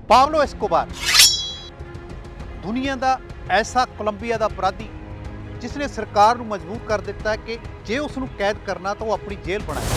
Pablo Escobar दुनिया का ऐसा कोलंबिया का अपराधी जिसने सरकार को मजबूर कर दिता है कि जे उसनू कैद करना तो वो अपनी जेल बनाए।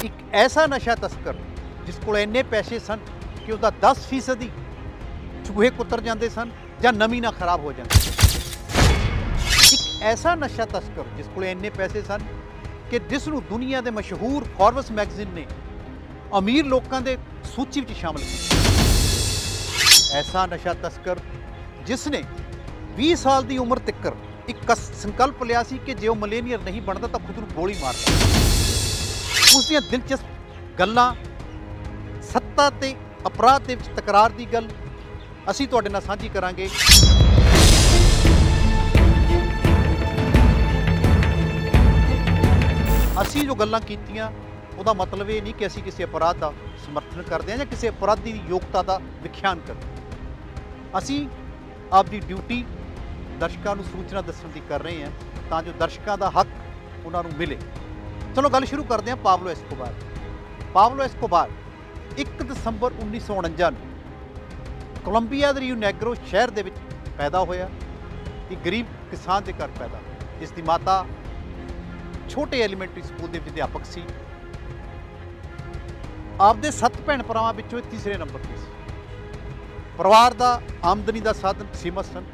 एक ऐसा नशा तस्कर जिस को इन्ने पैसे सन कि उसका 10% ही चूहे कुतर जाते सन या नमी ना खराब हो जाती। एक ऐसा नशा तस्कर जिस को इन्ने पैसे सन कि जिसनू दुनिया के मशहूर फॉर्ब्स मैगजीन ने अमीर लोगों के सूची में शामिल किया। ऐसा नशा तस्कर जिसने 20 साल की उम्र तक एक संकल्प लिया सी कि जो मिलेनियर नहीं बनता तो खुद को गोली मारता। उसदियां दिलचस्प गल्लां सत्ता ते अपराध के तकरार की गल असीं तुहाडे नाल साझी करांगे। असीं जो गल्लां कीतियां ਉਹਦਾ मतलब ये नहीं कि असीं किसी अपराध का समर्थन करते हैं या किसी अपराधी की योग्यता का विख्यान करते हैं। असीं आपकी ड्यूटी दर्शकों को सूचना दस्सण की कर रहे हैं तो जो दर्शकों का हक उन्होंने मिले। चलो गल शुरू करते हैं पाब्लो एस्कोबार। पाब्लो एस्कोबार 1 दसंबर 1949 कोलंबिया के रियो नेग्रो शहर के पैदा होया। एक गरीब किसान के घर पैदा, जिसकी माता छोटे एलीमेंटरी स्कूल के अध्यापक सी। आपदे 7 भैन भरावां विचों तीसरे नंबर पर सी। परिवार का आमदनी का साधन सीमित सन,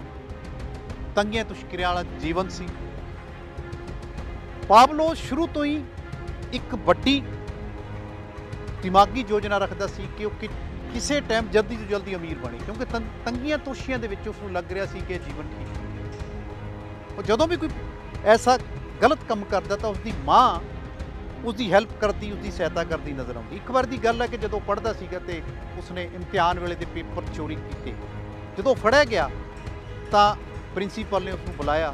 तंगियां तुश्किरियां वाला जीवन सी। पाब्लो शुरू तो ही एक वड्डी दिमागी योजना रखता सी कि वह किसी टाइम जल्दी तो जल्दी अमीर बने, क्योंकि तंगियां तुशियां दे विच उसनूं लग रहा सी कि जीवन ठीक है। और जदों भी कोई ऐसा गलत काम करता तो उसकी माँ उसकी हैल्प करती, उसकी सहायता करती नज़र आती। एक बार की गल है कि जो पढ़ता सीगा ते उसने इम्तिहान वेले के पेपर चोरी किए। जो फड़िया गया तो प्रिंसीपल ने उसको बुलाया,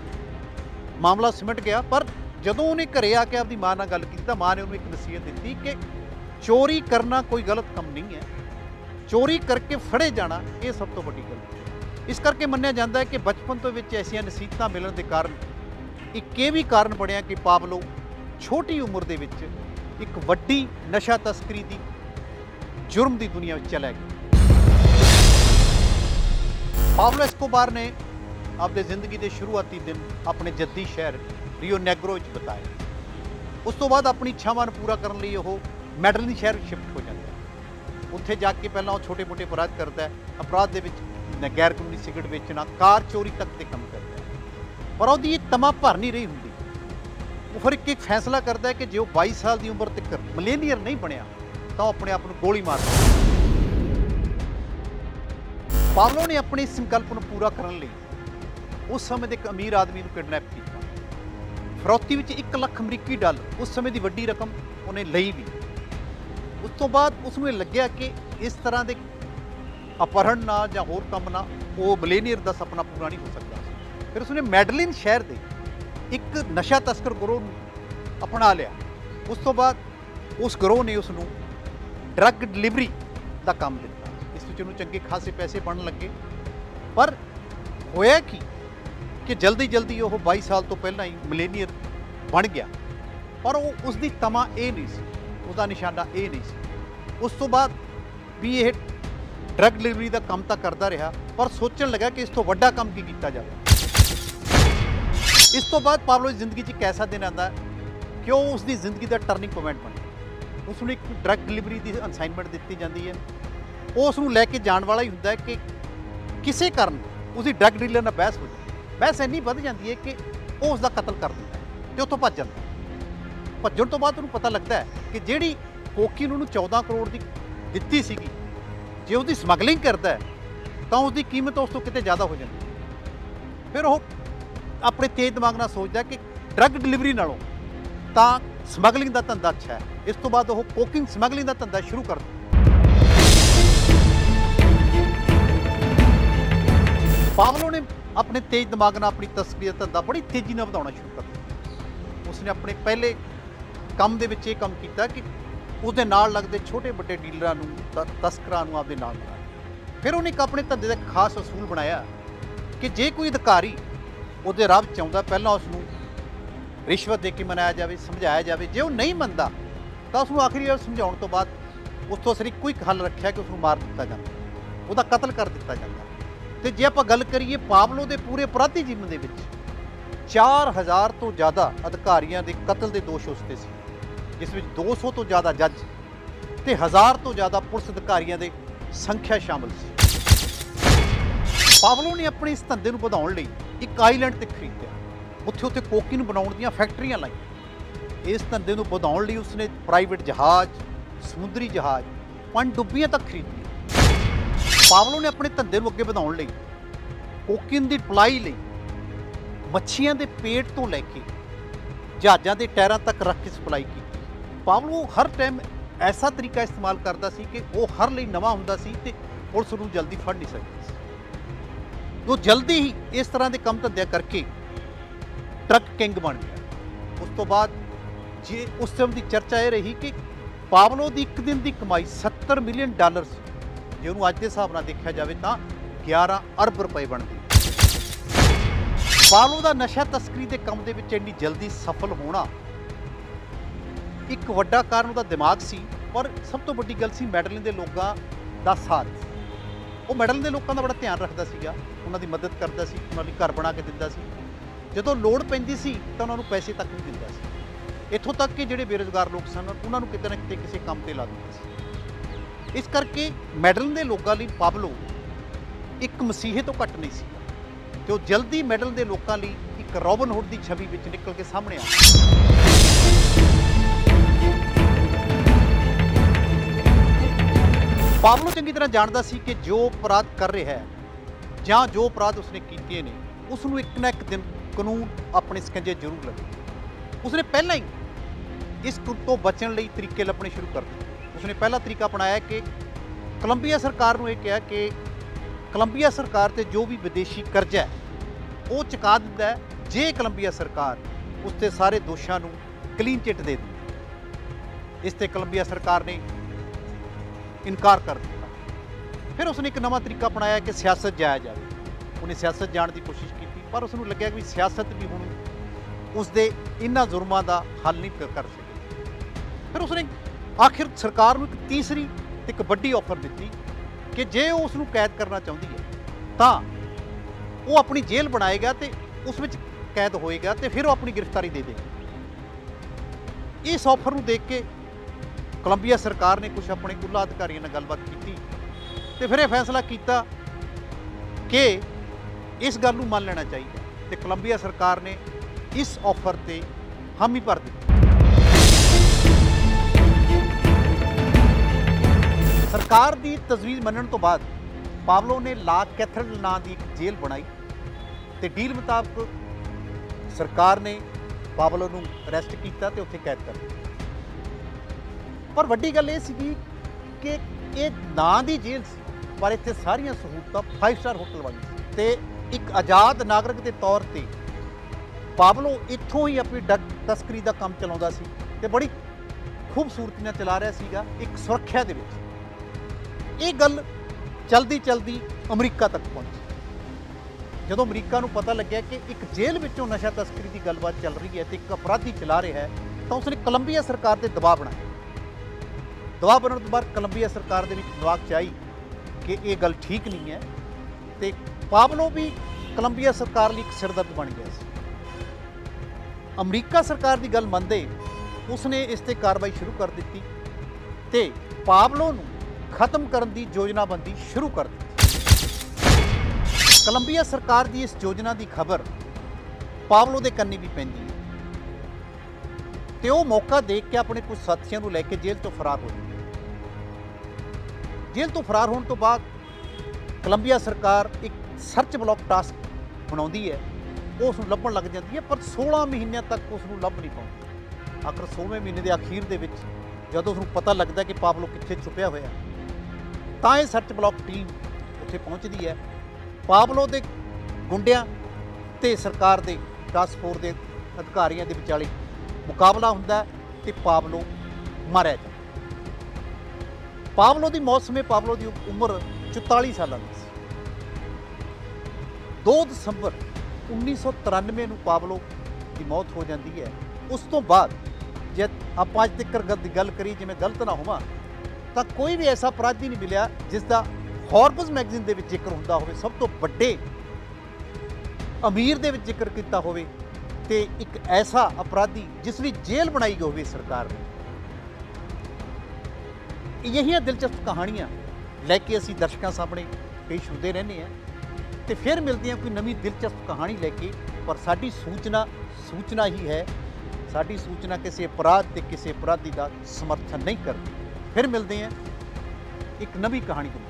मामला सिमट गया। पर जदों उन्हें घरे आके अपनी माँ नाल गल की तो माँ ने उन्होंने एक नसीहत दी कि चोरी करना कोई गलत काम नहीं है, चोरी करके फड़े जाना ये सब तो वड्डी गल है। इस करके मन्निया जाता है कि बचपन तो ऐसिया नसीहतां मिलण के कारण एक ये भी कारण बनया कि पाब्लो छोटी उम्र के विच एक वड्डी नशा तस्करी की जुर्म की दुनिया में चला गया। पाब्लो एस्कोबार ने अपने जिंदगी के शुरुआती दिन अपने जद्दी शहर रियो नेग्रो बिताए। उस तो बाद अपनी इच्छावां पूरा करने लिए वो मेडलिन शहर शिफ्ट हो जाता है। उत्थे जाके पहला छोटे मोटे अपराध करता है, अपराध के गैर कानूनी सिगरेट बेचना, कार चोरी तक के काम करता है। पर उसकी तमा भर नहीं रही होंगी। वो फिर एक फैसला करता है कि जो 22 साल की उम्र तक मिलेनियर नहीं बनया तो अपने आप को गोली मार दिया। पाब्लो ने अपने संकल्प को पूरा करने लिए उस समय एक अमीर आदमी को किडनैप किया। फिरौती में 1 लाख अमरीकी डॉलर उस समय की वड्डी रकम उन्हें लई भी। उस तो बाद उसनूं ये लग्या कि इस तरह के अपहरण ना या होर काम ना वो मिलेनियर का सपना पूरा नहीं हो सकता। फिर उसने मेडलिन शहर के एक नशा तस्कर गिरोह अपना लिया। उस तो बाद उस गिरोह ने उसनूं ड्रग डिलीवरी का काम दिता। इस विच उन्हें चंगे खासे पैसे बनने लगे। पर होया कि जल्दी जल्दी वो 22 साल तो पहला ही मिलेनियर बन गया। पर वो उसकी तमा ये नहीं सी, उसका निशाना ये नहीं सी। उस तो बाद भी ये ड्रग डिलीवरी का काम तो करता रहा, पर सोचने लगा कि इस तो वड्डा काम की किया जाए। इस तो बाद पाब्लो की जिंदगी एक ऐसा दिन आता है कि वो उसकी जिंदगी का टर्निंग पॉइंट बने। उसको एक ड्रग डिलीवरी की असाइनमेंट दी जाती है। वो उसको लैके जाने वाला ही होंदा है कि किसी कारण उसकी ड्रग डीलर नाल बहस हो जाती। बहस इन्नी वध जाती है कि वो उसका कतल कर देता है तो उत्थों भज जाता है। भज्जण तो बाद उन्हें पता लगता है कि जिहड़ी कोकीन उन्होंने 14 करोड़ की दित्ती सीगी, जे उसकी समगलिंग करता है तो उसकी कीमत उस तो किते ज़्यादा हो जाती है। फिर वो अपने तेज दिमाग नाल सोचता कि ड्रग डिलीवरी नालों तो समगलिंग का धंधा अच्छा है। इस तो बाद वो कोकिंग समगलिंग का धंधा शुरू कर दिया। पाब्लो ने अपने तेज दिमाग नाल अपनी तस्करी का धंधा बड़ी तेजी नाल वधाउणा शुरू कर दिया। उसने अपने पहले काम दे विच ये काम किया कि उसदे नाल लगदे छोटे वड्डे डीलरां नूं तस्करां नूं आपदे नाल मिला। फिर उन्हें एक अपने धंधे का एक खास असूल बनाया कि जे कोई अधिकारी ਉਹਦੇ ਰਾਹ ਵਿੱਚ ਆਉਂਦਾ ਪਹਿਲਾਂ ਉਸ ਨੂੰ ਰਿਸ਼ਵਤ ਦੇ ਕੇ ਮਨਾਇਆ ਜਾਵੇ, ਸਮਝਾਇਆ ਜਾਵੇ। ਜੇ ਉਹ ਨਹੀਂ ਮੰਨਦਾ ਤਾਂ ਉਸ ਨੂੰ ਆਖਰੀ ਵਾਰ ਸਮਝਾਉਣ ਤੋਂ ਬਾਅਦ ਉਸ ਤੋਂ ਸਿਰ ਇੱਕੋ ਇੱਕ ਹੱਲ ਰੱਖਿਆ ਕਿ ਉਸ ਨੂੰ ਮਾਰ ਦਿੱਤਾ ਜਾਂਦਾ, ਉਹਦਾ ਕਤਲ ਕਰ ਦਿੱਤਾ ਜਾਂਦਾ। ਤੇ ਜੇ ਆਪਾਂ ਗੱਲ ਕਰੀਏ ਪਾਬਲੋ ਦੇ ਪੂਰੇ ਅਪਰਾਧੀ ਜੀਵਨ ਦੇ ਵਿੱਚ 4000 ਤੋਂ ਜ਼ਿਆਦਾ ਅਧਿਕਾਰੀਆਂ ਦੇ ਕਤਲ ਦੇ ਦੋਸ਼ ਉਸ 'ਤੇ ਸੀ, ਜਿਸ ਵਿੱਚ 200 ਤੋਂ ਜ਼ਿਆਦਾ ਜੱਜ ਤੇ 1000 ਤੋਂ ਜ਼ਿਆਦਾ ਪੁਲਿਸ ਅਧਿਕਾਰੀਆਂ ਦੇ ਸੰਖਿਆ ਸ਼ਾਮਲ ਸੀ। ਪਾਬਲੋ ਨੇ ਆਪਣੇ ਇਸ ਧੰਦੇ ਨੂੰ ਵਧਾਉਣ ਲਈ ਇੱਕ ਆਈਲੈਂਡ ਤੇ ਖਰੀਦਿਆ, ਉੱਥੇ ਕੋਕੀਨ ਬਣਾਉਣ ਦੀਆਂ ਫੈਕਟਰੀਆਂ ਲਾਈਆਂ। ਇਸ ਧੰਦੇ ਨੂੰ ਵਧਾਉਣ ਲਈ ਉਸਨੇ ਪ੍ਰਾਈਵੇਟ ਜਹਾਜ਼, ਸਮੁੰਦਰੀ ਜਹਾਜ਼, ਪਣਡੁੱਬੀਆਂ ਤੱਕ ਖਰੀਦੀਆਂ। ਪਾਬਲੋ ਨੇ ਆਪਣੇ ਧੰਦੇ ਨੂੰ ਅੱਗੇ ਵਧਾਉਣ ਲਈ ਕੋਕੀਨ ਦੀ ਪਲਾਈ ਲਈ ਮੱਛੀਆਂ ਦੇ ਪੇਟ ਤੋਂ ਲੈ ਕੇ ਜਹਾਜ਼ਾਂ ਦੇ ਟਾਇਰਾਂ ਤੱਕ ਰੱਖ ਕੇ ਸਪਲਾਈ ਕੀਤੀ। ਪਾਬਲੋ ਹਰ ਟਾਈਮ ਐਸਾ ਤਰੀਕਾ ਇਸਤੇਮਾਲ ਕਰਦਾ ਸੀ ਕਿ ਉਹ ਹਰ ਲਈ ਨਵਾਂ ਹੁੰਦਾ ਸੀ ਤੇ ਪੁਲਿਸ ਨੂੰ ਜਲਦੀ ਫੜ ਨਹੀਂ ਸਕਦੀ ਸੀ। ਉਹ ਜਲਦੀ ਹੀ ਇਸ ਤਰ੍ਹਾਂ ਦੇ ਕੰਮ ਧੰਦਿਆਂ ਕਰਕੇ ਟਰੱਕ ਕਿੰਗ ਬਣ ਗਿਆ। ਉਸ ਤੋਂ ਬਾਅਦ ਜੇ ਉਸ ਸਮੇਂ ਦੀ ਚਰਚਾ ਇਹ ਰਹੀ ਕਿ ਪਾਬਲੋ ਦੀ ਇੱਕ ਦਿਨ ਦੀ ਕਮਾਈ $70 ਮਿਲੀਅਨ ਸੀ, ਜੇ ਉਹਨੂੰ ਅੱਜ ਦੇ ਹਿਸਾਬ ਨਾਲ ਦੇਖਿਆ ਜਾਵੇ ਤਾਂ 11 ਅਰਬ ਰੁਪਏ ਬਣਦੇ। ਪਾਬਲੋ ਦਾ ਨਸ਼ਾ ਤਸਕਰੀ ਦੇ ਕੰਮ ਦੇ ਵਿੱਚ ਇੰਨੀ ਜਲਦੀ ਸਫਲ ਹੋਣਾ ਇੱਕ ਵੱਡਾ ਕਾਰਨ ਉਹਦਾ ਦਿਮਾਗ ਸੀ, ਪਰ ਸਭ ਤੋਂ ਵੱਡੀ ਗੱਲ ਸੀ ਮੈਡਲਿਨ ਦੇ ਲੋਕਾਂ ਦਾ ਸਾਥ। ਉਹ ਮੈਡਲਿਨ ਦੇ ਲੋਕਾਂ ਦਾ ਬੜਾ ਧਿਆਨ ਰੱਖਦਾ ਸੀਗਾ, ਉਹਨਾਂ ਦੀ ਮਦਦ ਕਰਦਾ ਸੀ, ਉਹਨਾਂ ਲਈ ਘਰ ਬਣਾ ਕੇ ਦਿੰਦਾ ਸੀ, ਜਦੋਂ ਲੋੜ ਪੈਂਦੀ ਸੀ ਤਾਂ ਉਹਨਾਂ ਨੂੰ ਪੈਸੇ ਤੱਕ ਵੀ ਦਿੰਦਾ ਸੀ। ਇੱਥੋਂ ਤੱਕ ਕਿ ਜਿਹੜੇ ਬੇਰੁਜ਼ਗਾਰ ਲੋਕ ਸਨ ਉਹਨਾਂ ਨੂੰ ਕਿਤੇ ਨਾ ਕਿਤੇ ਕਿਸੇ ਕੰਮ ਤੇ ਲਾ ਦਿੰਦਾ ਸੀ। ਇਸ ਕਰਕੇ ਮੈਡਲਿਨ ਦੇ ਲੋਕਾਂ ਲਈ ਪਾਬਲੋ ਇੱਕ ਮਸੀਹੇ ਤੋਂ ਘੱਟ ਨਹੀਂ ਸੀ ਤੇ ਉਹ ਜਲਦੀ ਮੈਡਲਿਨ ਦੇ ਲੋਕਾਂ ਲਈ ਇੱਕ ਰੋਬਨ ਹੁੱਡ ਦੀ ਛਵੀ ਵਿੱਚ ਨਿਕਲ ਕੇ ਸਾਹਮਣੇ ਆ। ਪਾਬਲੋ ਚੰਗੀ ਤਰ੍ਹਾਂ ਜਾਣਦਾ ਸੀ ਕਿ ਜੋ ਅਪਰਾਧ ਕਰ ਰਿਹਾ ਹੈ ਜਾਂ ਜੋ ਅਪਰਾਧ ਉਸਨੇ ਕੀਤੇ ਨੇ ਉਸ ਨੂੰ ਇੱਕ ਨਾ ਇੱਕ ਦਿਨ ਕਾਨੂੰਨ ਆਪਣੇ ਸਕੰਜੇ ਜ਼ਰੂਰ ਲੱਗੇ। ਉਸਨੇ ਪਹਿਲਾਂ ਹੀ ਇਸ ਤੋਂ ਬਚਣ ਲਈ ਤਰੀਕੇ ਲੱਭਣੇ ਸ਼ੁਰੂ ਕਰ ਦਿੱਤੇ। ਉਸਨੇ ਪਹਿਲਾ ਤਰੀਕਾ ਅਪਣਾਇਆ ਕਿ ਕੋਲੰਬੀਆ ਸਰਕਾਰ ਨੂੰ ਇਹ ਕਿਹਾ ਕਿ ਕੋਲੰਬੀਆ ਸਰਕਾਰ ਤੇ ਜੋ ਵੀ ਵਿਦੇਸ਼ੀ ਕਰਜ਼ਾ ਹੈ ਉਹ ਚੁਕਾ ਦਿੰਦਾ ਹੈ ਜੇ ਕੋਲੰਬੀਆ ਸਰਕਾਰ ਉਸ ਤੇ ਸਾਰੇ ਦੋਸ਼ਾਂ ਨੂੰ ਕਲੀਨ ਚਿੱਟ ਦੇ ਦਿੰਦੀ। ਇਸ ਤੇ ਕੋਲੰਬੀਆ ਸਰਕਾਰ ਨੇ ਇਨਕਾਰ ਕਰ ਦਿੱਤਾ। ਫਿਰ ਉਸਨੇ ਇੱਕ ਨਵਾਂ ਤਰੀਕਾ ਅਪਣਾਇਆ ਕਿ ਸਿਆਸਤ ਜਾਇਆ ਜਾਵੇ। ਉਹਨੇ ਸਿਆਸਤ ਜਾਣ ਦੀ ਕੋਸ਼ਿਸ਼ ਕੀਤੀ, ਪਰ ਉਸ ਨੂੰ ਲੱਗਿਆ ਕਿ ਸਿਆਸਤ ਵੀ ਹੁਣ ਉਸ ਦੇ ਇਹਨਾਂ ਜ਼ੁਰਮਾਂ ਦਾ ਹੱਲ ਨਹੀਂ ਕਰ ਸਕੇ। ਫਿਰ ਉਸਨੇ ਆਖਿਰ ਸਰਕਾਰ ਨੂੰ ਇੱਕ ਤੀਸਰੀ ਤੇ ਇੱਕ ਵੱਡੀ ਆਫਰ ਦਿੱਤੀ ਕਿ ਜੇ ਉਹ ਉਸ ਨੂੰ ਕੈਦ ਕਰਨਾ ਚਾਹੁੰਦੀ ਹੈ ਤਾਂ ਉਹ ਆਪਣੀ ਜੇਲ੍ਹ ਬਣਾਏਗਾ ਤੇ ਉਸ ਵਿੱਚ ਕੈਦ ਹੋਏਗਾ ਤੇ ਫਿਰ ਉਹ ਆਪਣੀ ਗ੍ਰਿਫਤਾਰੀ ਦੇ ਦੇਗਾ। ਇਸ ਆਫਰ ਨੂੰ ਦੇਖ ਕੇ ਕੋਲੰਬੀਆ ਸਰਕਾਰ ਨੇ ਕੁਝ ਆਪਣੇ ਉੱਲਾ ਅਧਿਕਾਰੀਆਂ ਨਾਲ ਗੱਲਬਾਤ ਕੀਤੀ ਤੇ ਫਿਰ ਇਹ ਫੈਸਲਾ ਕੀਤਾ ਕਿ ਇਸ ਗੱਲ ਨੂੰ ਮੰਨ ਲੈਣਾ ਚਾਹੀਦਾ ਤੇ ਕੋਲੰਬੀਆ ਸਰਕਾਰ ਨੇ ਇਸ ਆਫਰ ਤੇ ਹਾਮੀ ਭਰ ਦਿੱਤੀ। ਸਰਕਾਰ ਦੀ ਤਜਵੀਜ਼ ਮੰਨਣ ਤੋਂ ਬਾਅਦ ਪਾਬਲੋ ਨੇ ਲਾ ਕੈਥਰਲ ਨਾਂ ਦੀ ਇੱਕ ਜੇਲ੍ਹ ਬਣਾਈ ਤੇ ਡੀਲ ਮੁਤਾਬਕ ਸਰਕਾਰ ਨੇ ਪਾਬਲੋ ਨੂੰ ਅਰੈਸਟ ਕੀਤਾ ਤੇ ਉੱਥੇ ਕੈਦ ਕਰ ਦਿੱਤਾ। ਪਰ ਵੱਡੀ ਗੱਲ ਇਹ ਸੀਗੀ ਕਿ ਇਹ ਨਾਂ ਦੀ ਜੇਲ੍ਹ ਸੀ ਪਰ ਇੱਥੇ ਸਾਰੀਆਂ ਸਹੂਲਤਾਂ 5 ਸਟਾਰ ਹੋਟਲ ਵਾਲੀ ਸੀ ਤੇ ਇੱਕ ਆਜ਼ਾਦ ਨਾਗਰਿਕ ਦੇ ਤੌਰ ਤੇ ਪਾਬਲੋ ਇੱਥੋਂ ਹੀ ਆਪਣੀ ਡਰੱਗ ਤਸਕਰੀ ਦਾ ਕੰਮ ਚਲਾਉਂਦਾ ਸੀ ਤੇ ਬੜੀ ਖੂਬਸੂਰਤੀ ਨਾਲ ਚਲਾ ਰਿਹਾ ਸੀਗਾ ਇੱਕ ਸੁਰੱਖਿਆ ਦੇ ਵਿੱਚ। ਇਹ ਗੱਲ ਚਲਦੀ ਚਲਦੀ ਅਮਰੀਕਾ ਤੱਕ ਪਹੁੰਚੀ। ਜਦੋਂ ਅਮਰੀਕਾ ਨੂੰ ਪਤਾ ਲੱਗਿਆ ਕਿ ਇੱਕ ਜੇਲ੍ਹ ਵਿੱਚੋਂ ਨਸ਼ਾ ਤਸਕਰੀ ਦੀ ਗੱਲਬਾਤ ਚੱਲ ਰਹੀ ਹੈ ਤੇ ਇੱਕ ਅਪਰਾਧੀ ਚਲਾ ਰਿਹਾ ਹੈ ਤਾਂ ਉਸਨੇ ਕੋਲੰਬੀਆ ਸਰਕਾਰ ਤੇ ਦਬਾਅ ਬਣਾਇਆ। ਦਬਾਅ ਬਣਨ ਤੋਂ ਬਾਅਦ ਕੋਲੰਬੀਆ ਸਰਕਾਰ ਦੇ ਵਿੱਚ ਦਿਮਾਗ 'ਚ ਆਈ ਕਿ ਇਹ ਗੱਲ ਠੀਕ ਨਹੀਂ ਹੈ ਤੇ ਪਾਬਲੋ ਵੀ ਕੋਲੰਬੀਆ ਸਰਕਾਰ ਲਈ ਇੱਕ ਸਿਰਦਰਦ ਬਣ ਗਿਆ ਸੀ। ਅਮਰੀਕਾ ਸਰਕਾਰ ਦੀ ਗੱਲ ਮੰਨਦੇ ਉਸਨੇ ਇਸ ਤੇ ਕਾਰਵਾਈ ਸ਼ੁਰੂ ਕਰ ਦਿੱਤੀ ਤੇ ਪਾਬਲੋ ਨੂੰ ਖਤਮ ਕਰਨ ਦੀ ਯੋਜਨਾਬੰਦੀ ਸ਼ੁਰੂ ਕਰ ਦਿੱਤੀ। ਕੋਲੰਬੀਆ ਸਰਕਾਰ ਦੀ ਇਸ ਯੋਜਨਾ ਦੀ ਖਬਰ ਪਾਬਲੋ ਦੇ ਕੰਨੀ ਵੀ ਪੈਂਦੀ ਹੈ ਤੇ ਉਹ ਮੌਕਾ ਦੇਖ ਕੇ ਆਪਣੇ ਕੁਝ ਸਾਥੀਆਂ ਨੂੰ ਲੈ ਕੇ ਜੇਲ੍ਹ ਤੋਂ ਫਰਾਰ ਹੋ ਜਾਂਦਾ। ਜੇਲ੍ਹ ਤੋਂ ਫਰਾਰ ਹੋਣ ਤੋਂ ਬਾਅਦ ਕੋਲੰਬੀਆ ਸਰਕਾਰ ਇੱਕ ਸਰਚ ਬਲੌਕ ਟਾਸਕ ਬਣਾਉਂਦੀ ਹੈ, ਉਹ ਉਸ ਨੂੰ ਲੱਭਣ ਲੱਗ ਜਾਂਦੀ ਹੈ ਪਰ 16 ਮਹੀਨਿਆਂ ਤੱਕ ਉਸ ਨੂੰ ਲੱਭ ਨਹੀਂ ਪਾਉਂਦੀ। ਆਖਰ 16ਵੇਂ ਮਹੀਨੇ ਦੇ ਅਖੀਰ ਦੇ ਵਿੱਚ ਜਦੋਂ ਉਸ ਨੂੰ ਪਤਾ ਲੱਗਦਾ ਕਿ ਪਾਬਲੋ ਕਿੱਥੇ ਛੁਪਿਆ ਹੋਇਆ ਤਾਂ ਇਹ ਸਰਚ ਬਲੌਕ ਟੀਮ ਉੱਥੇ ਪਹੁੰਚਦੀ ਹੈ। ਪਾਬਲੋ ਦੇ ਗੁੰਡਿਆਂ ਤੇ ਸਰਕਾਰ ਦੇ ਟਾਸਕ ਫੋਰਸ ਦੇ ਅਧਿਕਾਰੀਆਂ ਦੇ ਵਿਚਾਲੇ ਮੁਕਾਬਲਾ ਹੁੰਦਾ ਤੇ ਪਾਬਲੋ ਮਾਰਿਆ ਜਾਂਦਾ। ਪਾਬਲੋ ਦੀ ਮੌਤ ਸਮੇਂ ਪਾਬਲੋ ਦੀ ਉਮਰ 44 ਸਾਲਾਂ ਦੀ ਸੀ। 2 ਦਸੰਬਰ 1993 ਨੂੰ ਪਾਬਲੋ ਦੀ ਮੌਤ ਹੋ ਜਾਂਦੀ ਹੈ। ਉਸ ਤੋਂ ਬਾਅਦ ਜੇ ਆਪਾਂ ਅੱਜ ਤੱਕ ਦੀ ਗੱਲ ਕਰੀ, ਜਿਵੇਂ ਗਲਤ ਨਾ ਹੋਵਾਂ ਤਾਂ ਕੋਈ ਵੀ ਐਸਾ ਅਪਰਾਧੀ ਨਹੀਂ ਮਿਲਿਆ ਜਿਸ ਦਾ ਫੋਰਬਸ ਮੈਗਜ਼ੀਨ ਦੇ ਵਿੱਚ ਜ਼ਿਕਰ ਹੁੰਦਾ ਹੋਵੇ, ਸਭ ਤੋਂ ਵੱਡੇ ਅਮੀਰ ਦੇ ਵਿੱਚ ਜ਼ਿਕਰ ਕੀਤਾ ਹੋਵੇ, ਤੇ ਇੱਕ ਐਸਾ ਅਪਰਾਧੀ ਜਿਸ ਲਈ ਜੇਲ੍ਹ ਬਣਾਈ ਹੋਵੇ ਸਰਕਾਰ ਨੇ। यही दिलचस्प कहानियाँ लैके असी दर्शकों सामने पेश होते रहने हैं, तो फिर मिलती हैं कोई नवी दिलचस्प कहानी लैके। पर साडी सूचना ही है, साडी सूचना किसी अपराध ते किसी अपराधी का समर्थन नहीं करती। फिर मिलते हैं एक नवी कहानी के